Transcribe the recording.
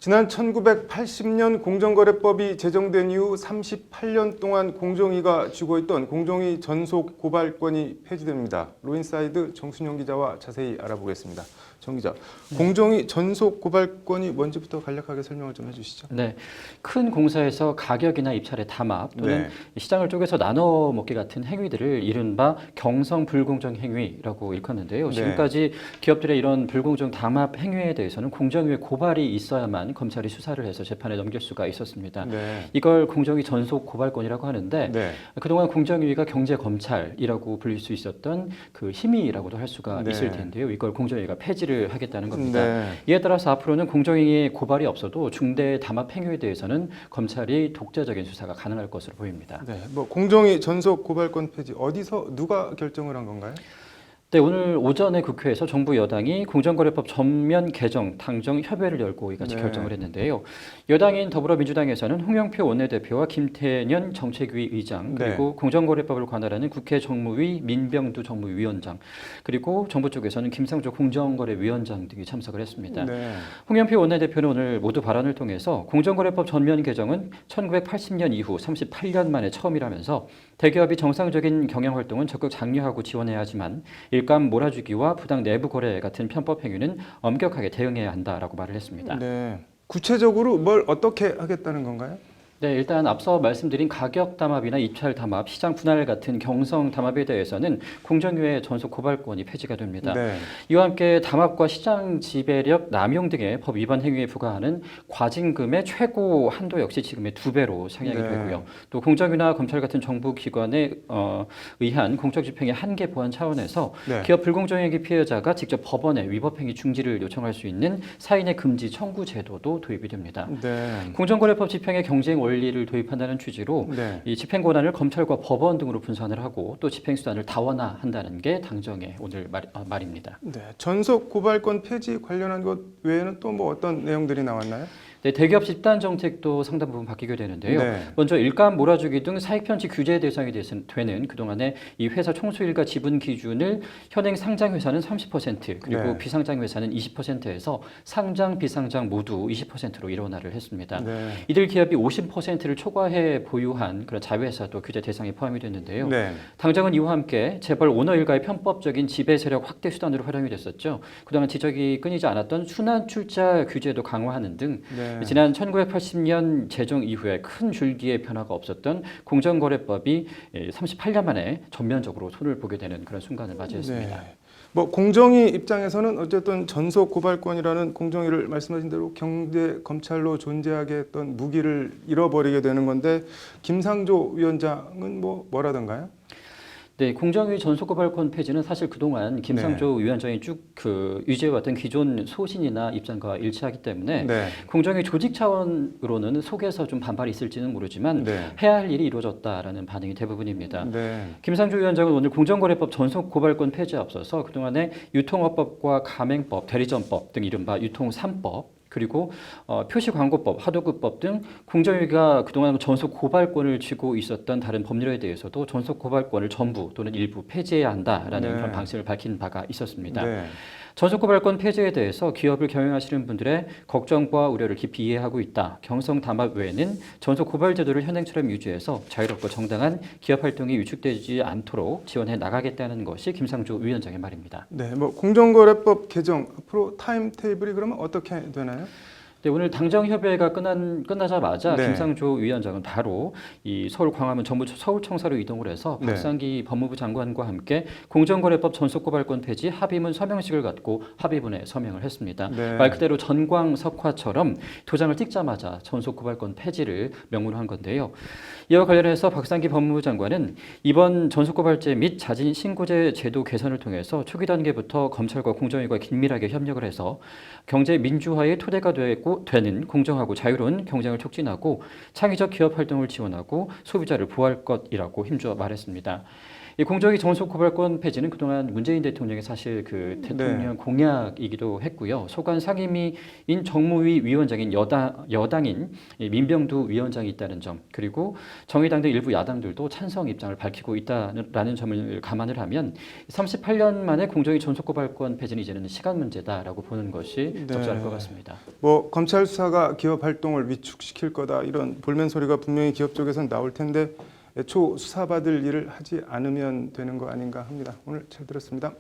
지난 1980년 공정거래법이 제정된 이후 38년 동안 공정위가 쥐고 있던 공정위 전속 고발권이 폐지됩니다. 로인사이드 정순영 기자와 자세히 알아보겠습니다. 정 기자, 공정위 전속 고발권이 뭔지부터 간략하게 설명을 좀 해주시죠. 네, 큰 공사에서 가격이나 입찰의 담합 또는 네. 시장을 쪼개서 나눠 먹기 같은 행위들을 이른바 경성 불공정 행위라고 일컫는데요. 지금까지 기업들의 이런 불공정 담합 행위에 대해서는 공정위에 고발이 있어야만 검찰이 수사를 해서 재판에 넘길 수가 있었습니다. 네. 이걸 공정위 전속 고발권이라고 하는데 네. 그동안 공정위가 경제검찰이라고 불릴 수 있었던 그 힘이라고도 할 수가 네. 있을 텐데요. 이걸 공정위가 폐지를 하겠다는 겁니다. 네. 이에 따라서 앞으로는 공정위에 고발이 없어도 중대 담합 행위에 대해서는 검찰이 독자적인 수사가 가능할 것으로 보입니다. 네. 뭐 공정위 전속 고발권 폐지 어디서 누가 결정을 한 건가요? 네, 오늘 오전에 국회에서 정부 여당이 공정거래법 전면 개정 당정 협의회를 열고 이같이 네. 결정을 했는데요. 여당인 더불어민주당에서는 홍영표 원내대표와 김태년 정책위 의장 그리고 네. 공정거래법을 관할하는 국회 정무위 민병두 정무위원장 그리고 정부 쪽에서는 김상조 공정거래위원장 등이 참석을 했습니다. 네. 홍영표 원내대표는 오늘 모두 발언을 통해서 공정거래법 전면 개정은 1980년 이후 38년 만에 처음이라면서 대기업이 정상적인 경영활동은 적극 장려하고 지원해야 하지만 일감 몰아주기와 부당 내부 거래 같은 편법 행위는 엄격하게 대응해야 한다라고 말을 했습니다. 네. 구체적으로 뭘 어떻게 하겠다는 건가요? 네, 일단 앞서 말씀드린 가격 담합이나 입찰 담합, 시장 분할 같은 경성 담합에 대해서는 공정위의 전속 고발권이 폐지가 됩니다. 네. 이와 함께 담합과 시장 지배력 남용 등의 법 위반 행위에 부과하는 과징금의 최고 한도 역시 지금의 2배로 상향이 네. 되고요. 또 공정위나 검찰 같은 정부 기관에 의한 공적 집행의 한계 보완 차원에서 네. 기업 불공정행위 피해자가 직접 법원에 위법행위 중지를 요청할 수 있는 사인의 금지 청구 제도도 도입이 됩니다. 네. 공정거래법 집행의 경쟁 원리를 도입한다는 취지로 네. 이 집행 권한을 검찰과 법원 등으로 분산을 하고 또 집행 수단을 다원화한다는 게 당정의 오늘 말입니다. 네. 전속 고발권 폐지 관련한 것 외에는 또 뭐 어떤 내용들이 나왔나요? 네, 대기업 집단 정책도 상당 부분 바뀌게 되는데요. 네. 먼저 일감 몰아주기 등 사익 편취 규제 대상이 되는 그동안의 이 회사 총수일가 지분 기준을 현행 상장 회사는 30% 그리고 네. 비상장 회사는 20%에서 상장 비상장 모두 20%로 일원화를 했습니다. 네. 이들 기업이 50%를 초과해 보유한 그런 자회사도 규제 대상에 포함이 됐는데요. 네. 당장은 이와 함께 재벌 오너 일가의 편법적인 지배 세력 확대 수단으로 활용이 됐었죠. 그동안 지적이 끊이지 않았던 순환 출자 규제도 강화하는 등 네. 지난 1980년 제정 이후에 큰 줄기의 변화가 없었던 공정거래법이 38년 만에 전면적으로 손을 보게 되는 그런 순간을 맞이했습니다. 네. 뭐 공정위 입장에서는 어쨌든 전속 고발권이라는 공정위를 말씀하신 대로 경제 검찰로 존재하게 했던 무기를 잃어버리게 되는 건데 김상조 위원장은 뭐라던가요? 네, 공정위 전속고발권 폐지는 사실 그동안 김상조 위원장이 쭉 유지해왔던 기존 소신이나 입장과 일치하기 때문에 네. 공정위 조직 차원으로는 속에서 좀 반발이 있을지는 모르지만 네. 해야 할 일이 이루어졌다라는 반응이 대부분입니다. 네. 김상조 위원장은 오늘 공정거래법 전속고발권 폐지에 앞서서 그동안의 유통업법과 가맹법, 대리점법 등 이른바 유통 3법 그리고 표시광고법, 하도급법 등 공정위가 그동안 전속 고발권을 쥐고 있었던 다른 법률에 대해서도 전속 고발권을 전부 또는 일부 폐지해야 한다라는 네. 그런 방침을 밝힌 바가 있었습니다. 네. 전속 고발권 폐지에 대해서 기업을 경영하시는 분들의 걱정과 우려를 깊이 이해하고 있다. 경성 담합 외에는 전속 고발 제도를 현행처럼 유지해서 자유롭고 정당한 기업 활동이 위축되지 않도록 지원해 나가겠다는 것이 김상조 위원장의 말입니다. 네. 뭐 공정거래법 개정 앞으로 타임 테이블이 그러면 어떻게 되나요? 네, 오늘 당정협의회가 끝나자마자 네. 김상조 위원장은 바로 이 서울 광화문 정부 서울청사로 이동을 해서 네. 박상기 법무부 장관과 함께 공정거래법 전속고발권 폐지 합의문 서명식을 갖고 합의문에 서명을 했습니다. 네. 말 그대로 전광석화처럼 도장을 찍자마자 전속고발권 폐지를 명문화 한 건데요. 이와 관련해서 박상기 법무부 장관은 이번 전속고발제 및 자진신고제 제도 개선을 통해서 초기 단계부터 검찰과 공정위가 긴밀하게 협력을 해서 경제 민주화의 토대가 되는 공정하고 자유로운 경쟁을 촉진하고 창의적 기업 활동을 지원하고 소비자를 보호할 것이라고 힘주어 말했습니다. 이 공정위 전속 고발권 폐지는 그동안 문재인 대통령의 사실 그 대통령 공약이기도 했고요. 소관 상임위인 정무위 위원장인 여당인 이 민병두 위원장이 있다는 점, 그리고 정의당 등 일부 야당들도 찬성 입장을 밝히고 있다라는 점을 감안을 하면 38년 만에 공정위 전속 고발권 폐지는 이제는 시간 문제다라고 보는 것이 적절할 것 같습니다. 뭐 검찰 수사가 기업 활동을 위축시킬 거다 이런 볼멘 소리가 분명히 기업 쪽에선 나올 텐데 애초 수사받을 일을 하지 않으면 되는 거 아닌가 합니다. 오늘 잘 들었습니다.